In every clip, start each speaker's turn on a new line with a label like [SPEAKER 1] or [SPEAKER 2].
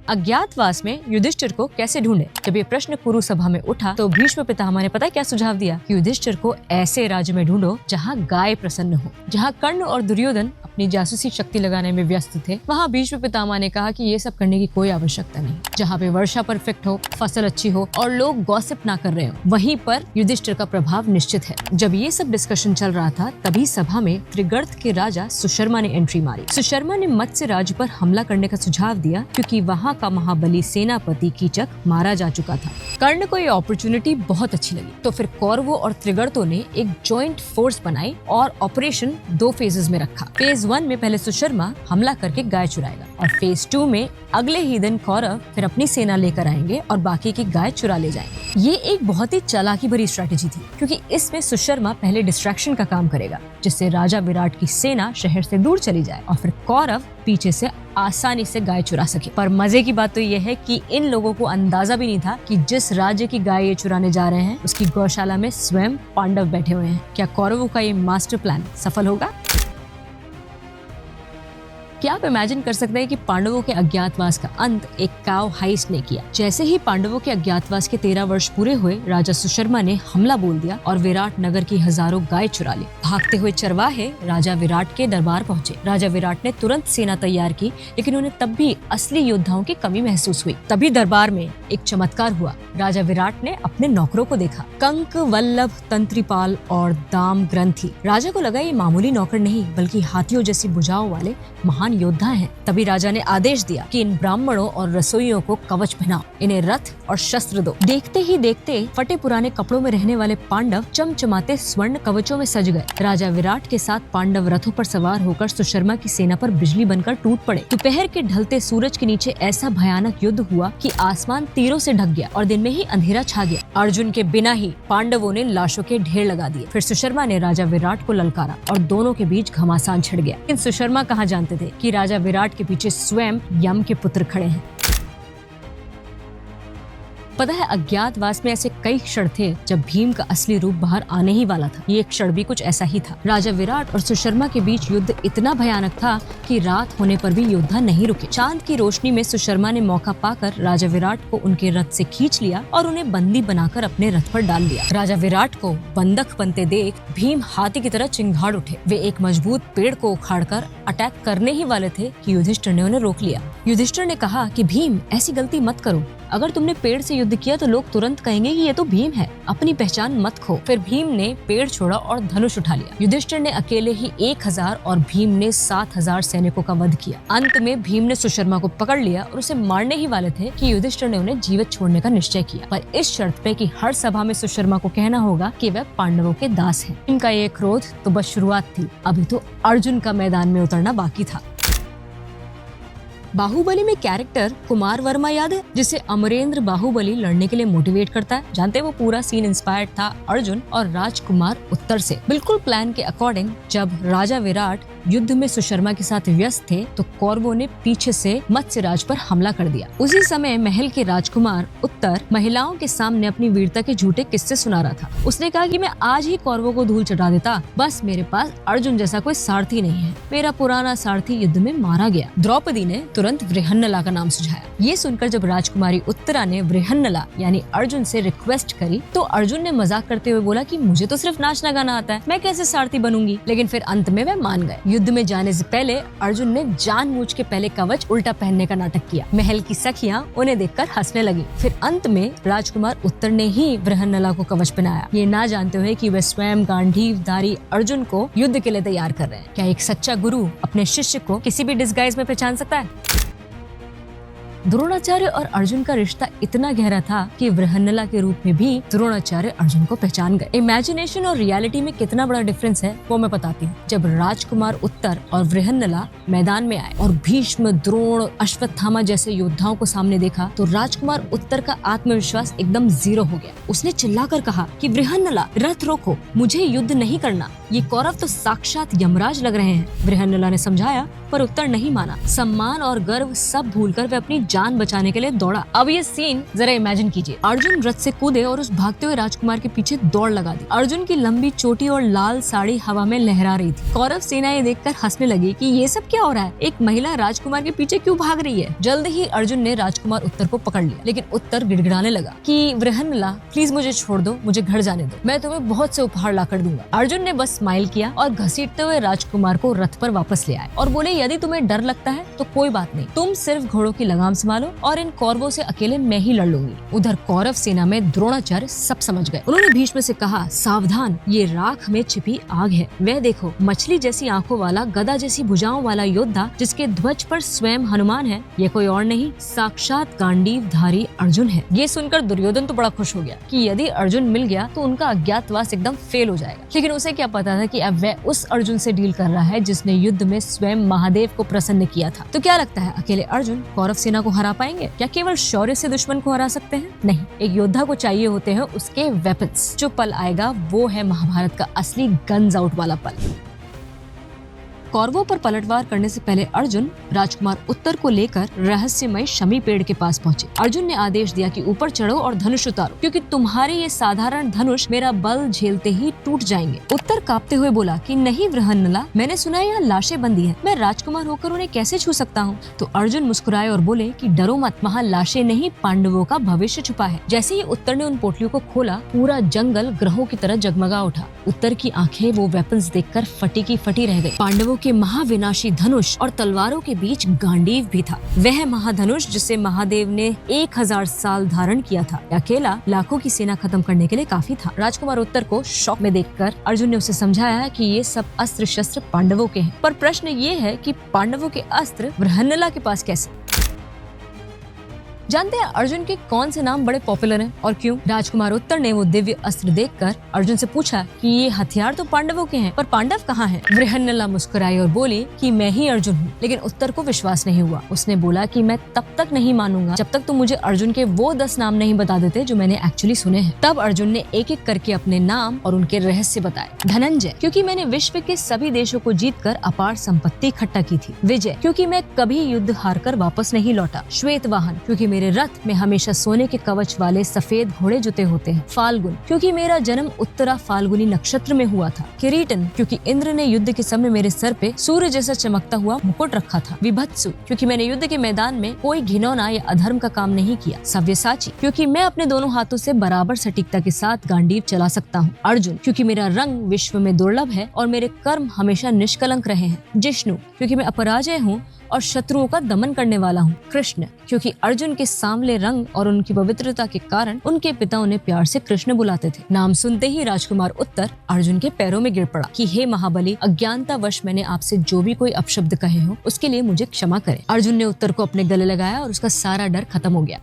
[SPEAKER 1] अज्ञातवास में युधिष्ठिर को कैसे ढूंढे? जब ये प्रश्न कुरु सभा में उठा तो भीष्म पितामह ने पता क्या सुझाव दिया कि युधिष्ठिर को ऐसे राज्य में ढूंढो जहाँ गाय प्रसन्न हो। जहाँ कर्ण और दुर्योधन अपनी जासूसी शक्ति लगाने में व्यस्त थे, वहाँ भीष्म पितामह ने कहा कि ये सब करने की कोई आवश्यकता नहीं। जहाँ पे वर्षा परफेक्ट हो, फसल अच्छी हो और लोग गॉसिप ना कर रहे हो, वहीं पर युधिष्ठिर का प्रभाव निश्चित है। जब ये सब डिस्कशन चल रहा था तभी सभा में त्रिगर्त के राजा सुशर्मा ने एंट्री मारी। सुशर्मा ने मत्स्य राज्य पर हमला करने का सुझाव दिया क्योंकि वहाँ का महाबली सेनापति कीचक मारा जा चुका था। कर्ण को ये अपॉर्चुनिटी बहुत अच्छी लगी, तो फिर कौरवों और त्रिगर्तों ने एक जॉइंट फोर्स बनाई और ऑपरेशन 2 फेजेस में रखा। फेज 1 में पहले सुशर्मा हमला करके गाय चुराएगा और फेज 2 में अगले ही दिन कौरव फिर अपनी सेना लेकर आएंगे और बाकी की गाय चुरा ले जाएंगे। ये एक बहुत ही चालाकी भरी स्ट्रेटेजी थी क्योंकि इसमें सुशर्मा पहले डिस्ट्रैक्शन का काम करेगा जिससे राजा विराट की सेना शहर से दूर चली जाए और फिर कौरव पीछे से आसानी से गाय चुरा सके। पर मजे की बात तो ये है कि इन लोगों को अंदाजा भी नहीं था कि जिस राज्य की गाय ये चुराने जा रहे हैं उसकी गौशाला में स्वयं पांडव बैठे हुए हैं। क्या कौरवों का ये मास्टर प्लान सफल होगा? क्या आप इमेजिन कर सकते हैं कि पांडवों के अज्ञातवास का अंत एक काव हाइस्ट ने किया। जैसे ही पांडवों के अज्ञातवास के 13 वर्ष पूरे हुए, राजा सुशर्मा ने हमला बोल दिया और विराट नगर की हजारों गाय चुरा ली। भागते हुए चरवाहे राजा विराट के दरबार पहुंचे। राजा विराट ने तुरंत सेना तैयार की, लेकिन उन्हें तब भी असली योद्धाओं की कमी महसूस हुई। तभी दरबार में एक चमत्कार हुआ। राजा विराट ने अपने नौकरों को देखा, कंक, वल्लभ, तंत्रीपाल और दाम ग्रंथी। राजा को लगा ये मामूली नौकर नहीं बल्कि हाथियों जैसी भुजाओं वाले महान योद्धा हैं। तभी राजा ने आदेश दिया कि इन ब्राह्मणों और रसोइयों को कवच पहनाओ, इन्हें रथ और शस्त्र दो। देखते ही देखते फटे पुराने कपड़ों में रहने वाले पांडव चमचमाते स्वर्ण कवचों में सज गए। राजा विराट के साथ पांडव रथों पर सवार होकर सुशर्मा की सेना पर बिजली बनकर टूट पड़े। दोपहर के ढलते सूरज के नीचे ऐसा भयानक युद्ध हुआ कि आसमान तीरों से ढक गया और दिन में ही अंधेरा छा गया। अर्जुन के बिना ही पांडवों ने लाशों के ढेर लगा दिए। फिर सुशर्मा ने राजा विराट को ललकारा और दोनों के बीच घमासान छिड़ गया। लेकिन सुशर्मा कहाँ जानते थे कि राजा विराट के पीछे स्वयं यम के पुत्र खड़े हैं। पता है, अज्ञातवास में ऐसे कई क्षण थे जब भीम का असली रूप बाहर आने ही वाला था। ये क्षण भी कुछ ऐसा ही था। राजा विराट और सुशर्मा के बीच युद्ध इतना भयानक था कि रात होने पर भी योद्धा नहीं रुके। चांद की रोशनी में सुशर्मा ने मौका पाकर राजा विराट को उनके रथ से खींच लिया और उन्हें बंदी बनाकर अपने रथ पर डाल दिया। राजा विराट को बंधक बनते देख भीम हाथी की तरह चिंगाड़ उठे। वे एक मजबूत पेड़ को उखाड़कर अटैक करने ही वाले थे कि युधिष्ठिर ने उन्हें रोक लिया। युधिष्ठिर ने कहा कि भीम, ऐसी गलती मत करो। अगर तुमने पेड़ से युद्ध किया तो लोग तुरंत कहेंगे कि ये तो भीम है। अपनी पहचान मत खो। फिर भीम ने पेड़ छोड़ा और धनुष उठा लिया। युधिष्ठिर ने अकेले ही 1000 और भीम ने 7000 सैनिकों का वध किया। अंत में भीम ने सुशर्मा को पकड़ लिया और उसे मारने ही वाले थे कि युधिष्ठिर ने उन्हें जीवित छोड़ने का निश्चय किया, पर इस शर्त पे कि हर सभा में सुशर्मा को कहना होगा कि वह पांडवों के दास है। इनका ये क्रोध तो बस शुरुआत थी, अभी तो अर्जुन का मैदान में उतरना बाकी था। बाहुबली में कैरेक्टर कुमार वर्मा याद है, जिसे अमरेंद्र बाहुबली लड़ने के लिए मोटिवेट करता है। जानते हैं वो पूरा सीन इंस्पायर्ड था अर्जुन और राजकुमार उत्तर से। बिल्कुल प्लान के अकॉर्डिंग जब राजा विराट युद्ध में सुशर्मा के साथ व्यस्त थे तो कौरवों ने पीछे से मत्स्यराज पर हमला कर दिया। उसी समय महल के राजकुमार उत्तर महिलाओं के सामने अपनी वीरता के झूठे किस्से सुना रहा था। उसने कहा कि मैं आज ही कौरवों को धूल चटा देता, बस मेरे पास अर्जुन जैसा कोई सारथी नहीं है। मेरा पुराना सारथी युद्ध में मारा गया। द्रौपदी ने तुरंत वृहन्नला का नाम सुझाया। ये सुनकर जब राजकुमारी उत्तरा ने वृहन्नला यानी अर्जुन से रिक्वेस्ट करी तो अर्जुन ने मजाक करते हुए बोला कि मुझे तो सिर्फ नाचना गाना आता है, मैं कैसे सारथी बनूंगी। लेकिन फिर अंत में वह मान गए। युद्ध में जाने से पहले अर्जुन ने जानबूझ के पहले कवच उल्टा पहनने का नाटक किया। महल की सखियां उन्हें देखकर हंसने लगी। फिर अंत में राजकुमार उत्तर ने ही वृहन्नला को कवच पहनाया, ये ना जानते हुए कि वह स्वयं गांडीवधारी अर्जुन को युद्ध के लिए तैयार कर रहे हैं। क्या एक सच्चा गुरु अपने शिष्य को किसी भी डिस्गाइज में पहचान सकता है? द्रोणाचार्य और अर्जुन का रिश्ता इतना गहरा था कि वृहन्नला के रूप में भी द्रोणाचार्य अर्जुन को पहचान गए। इमेजिनेशन और रियलिटी में कितना बड़ा डिफरेंस है वो मैं बताती हूँ। जब राजकुमार उत्तर और वृहन्नला मैदान में आए और भीष्म, द्रोण, अश्वत्थामा जैसे योद्धाओं को सामने देखा तो राजकुमार उत्तर का आत्मविश्वास एकदम 0 हो गया। उसने चिल्लाकर कहा कि वृहन्नला, रथ रोको, मुझे युद्ध नहीं करना। ये कौरव तो साक्षात यमराज लग रहे हैं। वृहन्नला ने समझाया पर उत्तर नहीं माना। सम्मान और गर्व सब भूलकर वे अपनी जान बचाने के लिए दौड़ा। अब ये सीन जरा इमेजिन कीजिए, अर्जुन रथ से कूदे और उस भागते हुए राजकुमार के पीछे दौड़ लगा दी। अर्जुन की लंबी चोटी और लाल साड़ी हवा में लहरा रही थी। कौरव सेना ये देखकर हंसने लगी कि ये सब क्या हो रहा है, एक महिला राजकुमार के पीछे क्यों भाग रही है। जल्द ही अर्जुन ने राजकुमार उत्तर को पकड़ लिया, लेकिन उत्तर गिड़गिड़ाने लगा कि वृहन्नला प्लीज मुझे छोड़ दो, मुझे घर जाने दो, मैं तुम्हें बहुत से उपहार ला कर दूंगा। अर्जुन ने बस स्माइल किया और घसीटते हुए राजकुमार को रथ पर वापस ले आए और बोले यदि तुम्हें डर लगता है तो कोई बात नहीं, तुम सिर्फ घोड़ों की लगाम संभालो और इन कौरवों से अकेले मैं ही लड़ लूंगी। उधर कौरव सेना में द्रोणाचार्य सब समझ गए। उन्होंने भीष्म से कहा, सावधान, ये राख में छिपी आग है। वह देखो, मछली जैसी आंखों वाला, गदा जैसी भुजाओं वाला योद्धा जिसके ध्वज पर स्वयं हनुमान है, ये कोई और नहीं साक्षात गांडीवधारी अर्जुन है। ये सुनकर दुर्योधन तो बड़ा खुश हो गया कि यदि अर्जुन मिल गया तो उनका अज्ञातवास एकदम फेल हो जाएगा। लेकिन उसे क्या पता था कि अब वह उस अर्जुन से डील कर रहा है जिसने युद्ध में स्वयं महादेव को प्रसन्न किया था। तो क्या लगता है, अकेले अर्जुन कौरव सेना को हरा पाएंगे? क्या केवल शौर्य से दुश्मन को हरा सकते हैं? नहीं, एक योद्धा को चाहिए होते हैं उसके वेपन्स। जो पल आएगा वो है महाभारत का असली गन्स आउट वाला पल। कौरवों पर पलटवार करने से पहले अर्जुन राजकुमार उत्तर को लेकर रहस्यमय शमी पेड़ के पास पहुंचे। अर्जुन ने आदेश दिया कि ऊपर चढ़ो और धनुष उतारो, क्योंकि तुम्हारे ये साधारण धनुष मेरा बल झेलते ही टूट जाएंगे। उत्तर कांपते हुए बोला कि नहीं वृहन्नला, मैंने सुना है यहाँ लाशें बंदी हैं, मैं राजकुमार होकर उन्हें कैसे छू सकता हूँ। तो अर्जुन मुस्कुराए और बोले कि डरो मत, वहाँ लाशें नहीं पांडवों का भविष्य छुपा है। जैसे ही उत्तर ने उन पोटलियों को खोला, पूरा जंगल ग्रहों की तरह जगमगा उठा। उत्तर की आंखें वो वेपन्स देखकर फटी की फटी रह गई। पांडवों के महाविनाशी धनुष और तलवारों के बीच गांडीव भी था। वह महाधनुष जिसे महादेव ने 1000 साल धारण किया था, अकेला लाखों की सेना खत्म करने के लिए काफी था। राजकुमार उत्तर को शौक में देखकर अर्जुन ने उसे समझाया कि ये सब अस्त्र शस्त्र पांडवों के हैं, पर प्रश्न ये है कि पांडवों के अस्त्र वृहन्नला के पास कैसे? जानते हैं अर्जुन के कौन से नाम बड़े पॉपुलर हैं और क्यों? राजकुमार उत्तर ने वो दिव्य अस्त्र देखकर अर्जुन से पूछा कि ये हथियार तो पांडवों के हैं, पर पांडव कहाँ हैं? वृहन्नला मुस्कुराई और बोली कि मैं ही अर्जुन हूँ। लेकिन उत्तर को विश्वास नहीं हुआ। उसने बोला कि मैं तब तक नहीं मानूंगा जब तक तुम मुझे अर्जुन के वो 10 नाम नहीं बता देते जो मैंने एक्चुअली सुने हैं। तब अर्जुन ने एक एक करके अपने नाम और उनके रहस्य बताए। धनंजय, क्योंकि मैंने विश्व के सभी देशों को जीतकर अपार संपत्ति इकट्ठा की थी। विजय, क्योंकि मैं कभी युद्ध हारकर वापस नहीं लौटा। श्वेत वाहन, क्योंकि मेरे रथ में हमेशा सोने के कवच वाले सफेद घोड़े जुते होते हैं। फाल्गुन, क्योंकि मेरा जन्म उत्तरा फाल्गुनी नक्षत्र में हुआ था। किरीटन, क्योंकि इंद्र ने युद्ध के समय मेरे सर पे सूर्य जैसा चमकता हुआ मुकुट रखा था। विभत्सु, क्योंकि मैंने युद्ध के मैदान में कोई घिनौना या अधर्म का काम नहीं किया। सव्यसाची, क्योंकि मैं अपने दोनों हाथों से बराबर सटीकता के साथ गांडीव चला सकता हूँ। अर्जुन, क्योंकि मेरा रंग विश्व में दुर्लभ है और मेरे कर्म हमेशा निष्कलंक रहे हैं। जिष्णु, क्योंकि मैं अपराजय हूँ और शत्रुओं का दमन करने वाला हूँ। कृष्ण, क्योंकि अर्जुन के सांवले रंग और उनकी पवित्रता के कारण उनके पिता उन्हें प्यार से कृष्ण बुलाते थे। नाम सुनते ही राजकुमार उत्तर अर्जुन के पैरों में गिर पड़ा कि हे महाबली, अज्ञानतावश मैंने आपसे जो भी कोई अपशब्द कहे हो उसके लिए मुझे क्षमा करें। अर्जुन ने उत्तर को अपने गले लगाया और उसका सारा डर खत्म हो गया।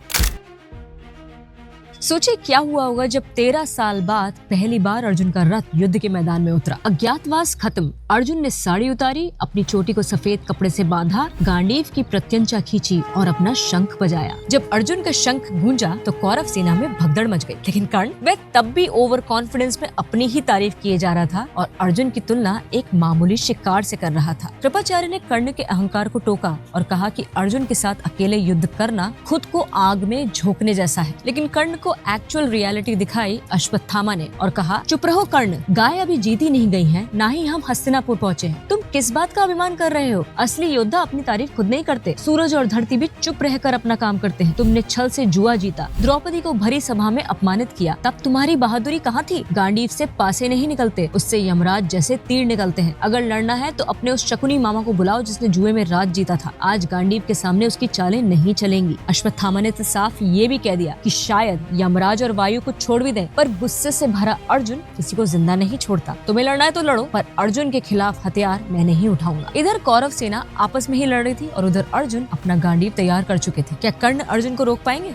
[SPEAKER 1] सोचे क्या हुआ होगा जब 13 साल बाद पहली बार अर्जुन का रथ युद्ध के मैदान में उतरा। अज्ञातवास खत्म। अर्जुन ने साड़ी उतारी, अपनी चोटी को सफेद कपड़े से बांधा, गांडीव की प्रत्यंचा खींची और अपना शंख बजाया। जब अर्जुन का शंख गूंजा तो कौरव सेना में भगदड़ मच गई। लेकिन कर्ण, वह तब भी ओवर कॉन्फिडेंस में अपनी ही तारीफ किए जा रहा था और अर्जुन की तुलना एक मामूली शिकार से कर रहा था। कृपाचार्य ने कर्ण के अहंकार को टोका और कहा कि अर्जुन के साथ अकेले युद्ध करना खुद को आग में झोंकने जैसा है। लेकिन कर्ण को एक्चुअल रियलिटी दिखाई अश्वत्थामा ने और कहा, चुप रहो कर्ण, गाय अभी जीती नहीं गई है, ना ही हम हस्तिनापुर पहुँचे हैं। तुम किस बात का अभिमान कर रहे हो? असली योद्धा अपनी तारीफ खुद नहीं करते। सूरज और धरती भी चुप रहकर अपना काम करते हैं। तुमने छल से जुआ जीता, द्रौपदी को भरी सभा में अपमानित किया, तब तुम्हारी बहादुरी कहाँ थी? गांडीव से पासे नहीं निकलते, उससे यमराज जैसे तीर निकलते हैं। अगर लड़ना है तो अपने उस शकुनी मामा को बुलाओ जिसने जुए में राज जीता था। आज गांडीव के सामने उसकी चालें नहीं चलेंगी। अश्वत्थामा ने तो साफ ये भी कह दिया कि शायद यमराज और वायु को छोड़ भी दें, पर गुस्से से भरा अर्जुन किसी को जिंदा नहीं छोड़ता। तुम्हें लड़ना है तो लड़ो, पर अर्जुन के खिलाफ हथियार मैं नहीं उठाऊंगा। इधर कौरव सेना आपस में ही लड़ रही थी और उधर अर्जुन अपना गांडीव तैयार कर चुके थे। क्या कर्ण अर्जुन को रोक पाएंगे?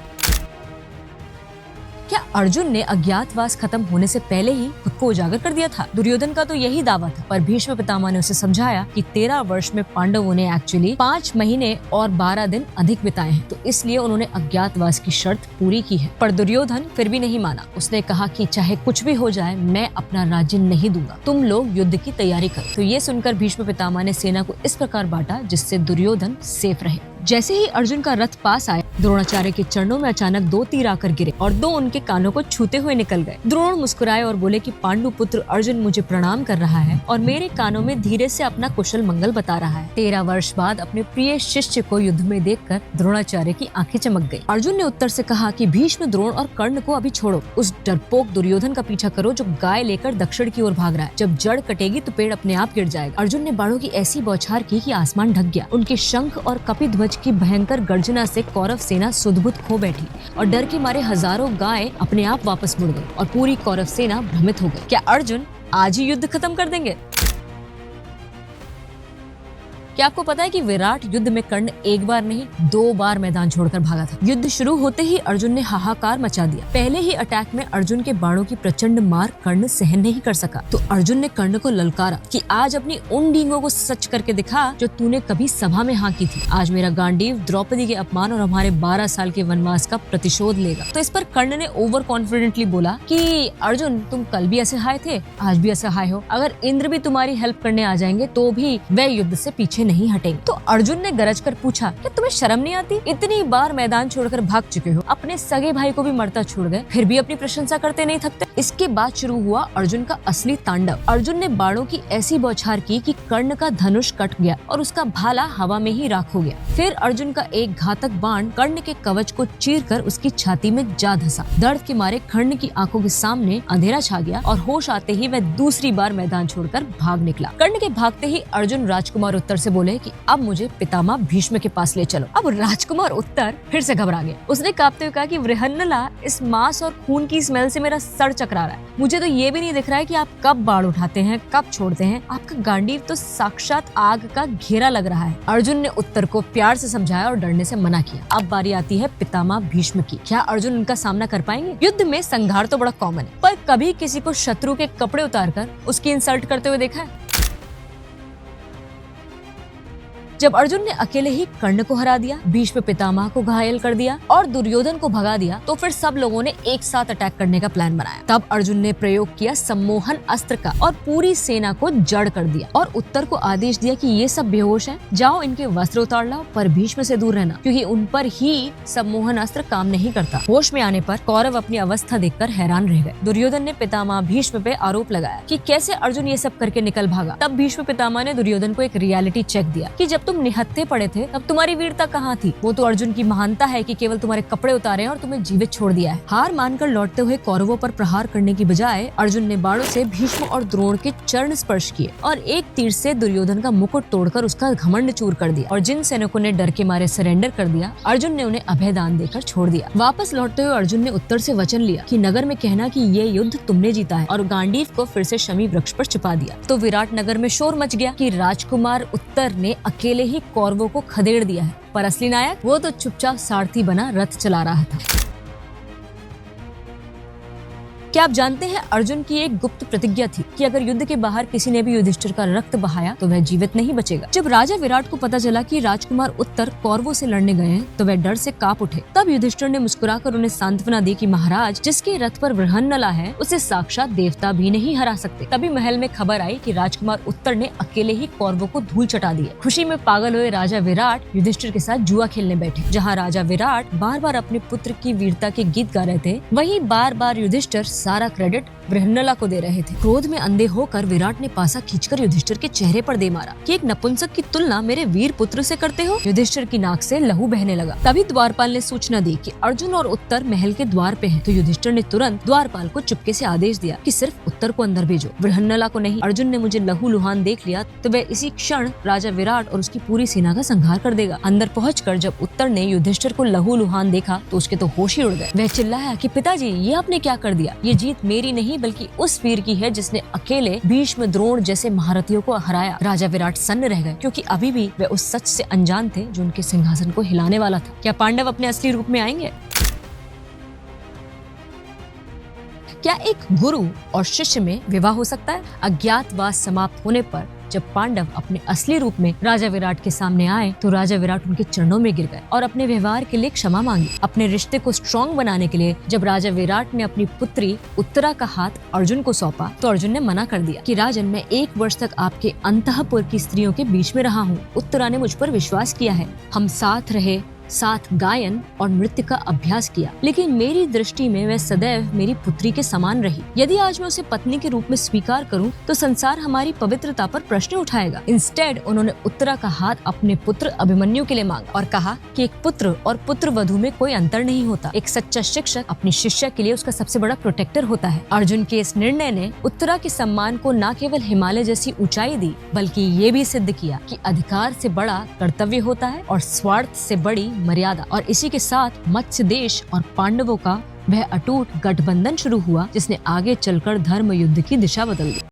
[SPEAKER 1] क्या अर्जुन ने अज्ञातवास खत्म होने से पहले ही खुद को उजागर कर दिया था? दुर्योधन का तो यही दावा था, पर भीष्म पितामह ने उसे समझाया कि 13 वर्ष में पांडवों ने एक्चुअली 5 महीने और 12 दिन अधिक बिताए हैं, तो इसलिए उन्होंने अज्ञातवास की शर्त पूरी की है। पर दुर्योधन फिर भी नहीं माना। उसने कहा कि चाहे कुछ भी हो जाए, मैं अपना राज्य नहीं दूंगा, तुम लोग युद्ध की तैयारी करो। तो ये सुनकर भीष्म पितामह ने सेना को इस प्रकार बांटा जिससे दुर्योधन सेफ रहे। जैसे ही अर्जुन का रथ पास आया, द्रोणाचार्य के चरणों में अचानक 2 तीर आकर गिरे और 2 उनके कानों को छूते हुए निकल गए। द्रोण मुस्कुराए और बोले कि पांडु पुत्र अर्जुन मुझे प्रणाम कर रहा है और मेरे कानों में धीरे से अपना कुशल मंगल बता रहा है। 13 वर्ष बाद अपने प्रिय शिष्य को युद्ध में देखकर द्रोणाचार्य की आंखें चमक गई। अर्जुन ने उत्तर से कहा कि भीष्म, द्रोण और कर्ण को अभी छोड़ो, उस डरपोक दुर्योधन का पीछा करो जो गाय लेकर दक्षिण की ओर भाग रहा है। जब जड़ कटेगी तो पेड़ अपने आप गिर जाएगा। अर्जुन ने बाणों की ऐसी बौछार की कि आसमान ढक गया। उनके शंख और कपिध्वज की भयंकर गर्जना से कौरव सेना सुध-बुध खो बैठी और डर के मारे हजारों गाय अपने आप वापस मुड़ गई और पूरी कौरव सेना भ्रमित हो गई। क्या अर्जुन आज ही युद्ध खत्म कर देंगे? क्या आपको पता है कि विराट युद्ध में कर्ण एक बार नहीं 2 बार मैदान छोड़कर भागा था। युद्ध शुरू होते ही अर्जुन ने हाहाकार मचा दिया। पहले ही अटैक में अर्जुन के बाणों की प्रचंड मार कर्ण सहन नहीं कर सका तो अर्जुन ने कर्ण को ललकारा कि आज अपनी उन डींगों को सच करके दिखा जो तूने कभी सभा में हाँकी थी। आज मेरा गांडीव द्रौपदी के अपमान और हमारे 12 साल के वनवास का प्रतिशोध लेगा। तो इस पर कर्ण ने ओवर कॉन्फिडेंटली बोला कि अर्जुन, तुम कल भी असहाय थे, आज भी असहाय हो। अगर इंद्र भी तुम्हारी हेल्प करने आ जाएंगे तो भी वे युद्ध से पीछे नहीं हटेंगे। तो अर्जुन ने गरज कर पूछा, क्या तुम्हें शर्म नहीं आती? इतनी बार मैदान छोड़कर भाग चुके हो, अपने सगे भाई को भी मरता छोड़ गए, फिर भी अपनी प्रशंसा करते नहीं थकते। इसके बाद शुरू हुआ अर्जुन का असली तांडव। अर्जुन ने बाणों की ऐसी बौछार की कि कर्ण का धनुष कट गया और उसका भाला हवा में ही राख हो गया। फिर अर्जुन का एक घातक बाण कर्ण के कवच को चीरकर उसकी छाती में जा धंसा। दर्द के मारे कर्ण की आंखों के सामने अंधेरा छा गया और होश आते ही वह दूसरी बार मैदान छोड़कर भाग निकला। कर्ण के भागते ही अर्जुन राजकुमार उत्तर से बोले कि अब मुझे पितामह भीष्म के पास ले चलो। अब राजकुमार उत्तर फिर से घबरा गया। उसने कांपते हुए कहा कि वृहन्नला, इस मांस और खून की स्मेल से मेरा सर चकरा रहा है। मुझे तो ये भी नहीं दिख रहा है कि आप कब बाण उठाते हैं, कब छोड़ते हैं। आपका गांडीव तो साक्षात आग का घेरा लग रहा है। अर्जुन ने उत्तर को प्यार से समझाया और डरने से मना किया। अब बारी आती है पितामह भीष्म की। क्या अर्जुन उनका सामना कर पाएंगे? युद्ध में संघार तो बड़ा कॉमन है, पर कभी किसी को शत्रु के कपड़े उतारकर उसकी इंसल्ट करते हुए देखा है? जब अर्जुन ने अकेले ही कर्ण को हरा दिया, भीष्म पितामह को घायल कर दिया और दुर्योधन को भगा दिया, तो फिर सब लोगों ने एक साथ अटैक करने का प्लान बनाया। तब अर्जुन ने प्रयोग किया सम्मोहन अस्त्र का और पूरी सेना को जड़ कर दिया और उत्तर को आदेश दिया कि ये सब बेहोश हैं, जाओ इनके वस्त्र उतार लाओ, पर भीष्म से दूर रहना क्योंकि उन पर ही सम्मोहन अस्त्र काम नहीं करता। होश में आने पर कौरव अपनी अवस्था देखकर हैरान रह गए। दुर्योधन ने पितामह भीष्म पे आरोप लगाया कि कैसे अर्जुन ये सब करके निकल भागा। तब भीष्म पितामह ने दुर्योधन को एक रियलिटी चेक दिया कि जब तुम निहत्थे पड़े थे तब तुम्हारी वीरता कहाँ थी? वो तो अर्जुन की महानता है कि केवल तुम्हारे कपड़े उतारे और तुम्हें जीवित छोड़ दिया है। हार मानकर लौटते हुए कौरवों पर प्रहार करने की बजाय अर्जुन ने बाणों से भीष्म और द्रोण के चरण स्पर्श किए और एक तीर से दुर्योधन का मुकुट तोड़कर उसका घमंड चूर कर दिया। और जिन सैनिकों ने डर के मारे सरेंडर कर दिया, अर्जुन ने उन्हें अभय दान देकर छोड़ दिया। वापस लौटते हुए अर्जुन ने उत्तर से वचन लिया कि नगर में कहना कि ये युद्ध तुमने जीता है और गांडीव को फिर से शमी वृक्ष पर छिपा दिया। तो विराट नगर में शोर मच गया कि राजकुमार उत्तर ने अकेले ही कौरवों को खदेड़ दिया है, पर असली नायक वो तो चुपचाप सारथी बना रथ चला रहा था। क्या आप जानते हैं अर्जुन की एक गुप्त प्रतिज्ञा थी कि अगर युद्ध के बाहर किसी ने भी युधिष्ठिर का रक्त बहाया तो वह जीवित नहीं बचेगा। जब राजा विराट को पता चला कि राजकुमार उत्तर कौरवों से लड़ने गए हैं तो वह डर से कांप उठे। तब युधिष्ठिर ने मुस्कुराकर उन्हें सांत्वना दी कि महाराज, जिसके रथ पर वृहन्नला है उसे साक्षात देवता भी नहीं हरा सकते। तभी महल में खबर आई कि राजकुमार उत्तर ने अकेले ही कौरवों को धूल चटा दिया। खुशी में पागल हुए राजा विराट युधिष्ठिर के साथ जुआ खेलने बैठे। जहाँ राजा विराट बार बार अपने पुत्र की वीरता के गीत गा रहे थे, वहीं बार बार युधिष्ठिर सारा क्रेडिट वृहन्नला को दे रहे थे। क्रोध में अंधे होकर विराट ने पासा खींचकर युधिष्ठिर के चेहरे पर दे मारा कि एक नपुंसक की तुलना मेरे वीर पुत्र से करते हो। युधिष्ठिर की नाक से लहू बहने लगा। तभी द्वारपाल ने सूचना दी कि अर्जुन और उत्तर महल के द्वार पे हैं। तो युधिष्ठिर ने तुरंत द्वारपाल को चुपके से आदेश दिया कि सिर्फ उत्तर को अंदर भेजो, वृहन्नला को नहीं। अर्जुन ने मुझे लहू लुहान देख लिया तो वह इसी क्षण राजा विराट और उसकी पूरी सेना का संहार कर देगा। अंदर पहुंचकर जब उत्तर ने युधिष्ठिर को लहू लुहान देखा तो उसके तो होश ही उड़ गए। वह चिल्लाया कि पिताजी, ये आपने क्या कर दिया? ये जीत मेरी नहीं बल्कि उस वीर की है जिसने अकेले भीष्म, द्रोण जैसे महारथियों को हराया। राजा विराट सन्न रह गए क्योंकि अभी भी वे उस सच से अनजान थे जो उनके सिंहासन को हिलाने वाला था। क्या पांडव अपने असली रूप में आएंगे? क्या एक गुरु और शिष्य में विवाह हो सकता है? अज्ञातवास समाप्त होने पर जब पांडव अपने असली रूप में राजा विराट के सामने आए तो राजा विराट उनके चरणों में गिर गए और अपने व्यवहार के लिए क्षमा मांगी। अपने रिश्ते को स्ट्रॉन्ग बनाने के लिए जब राजा विराट ने अपनी पुत्री उत्तरा का हाथ अर्जुन को सौंपा तो अर्जुन ने मना कर दिया कि राजन, मैं 1 वर्ष तक आपके अंतःपुर की स्त्रियों के बीच में रहा हूँ। उत्तरा ने मुझ पर विश्वास किया है, हम साथ रहे, साथ गायन और नृत्य का अभ्यास किया, लेकिन मेरी दृष्टि में वह सदैव मेरी पुत्री के समान रही। यदि आज मैं उसे पत्नी के रूप में स्वीकार करूं, तो संसार हमारी पवित्रता पर प्रश्न उठाएगा। इंस्टेड उन्होंने उत्तरा का हाथ अपने पुत्र अभिमन्यु के लिए मांगा और कहा कि एक पुत्र और पुत्र वधू में कोई अंतर नहीं होता। एक सच्चा शिक्षक अपनी शिष्या के लिए उसका सबसे बड़ा प्रोटेक्टर होता है। अर्जुन के इस निर्णय ने उत्तरा के सम्मान को न केवल हिमालय जैसी ऊंचाई दी, बल्कि ये भी सिद्ध किया कि अधिकार से बड़ा कर्तव्य होता है और स्वार्थ से बड़ी मर्यादा। और इसी के साथ मत्स्य देश और पांडवों का वह अटूट गठबंधन शुरू हुआ, जिसने आगे चलकर धर्म युद्ध की दिशा बदल दी।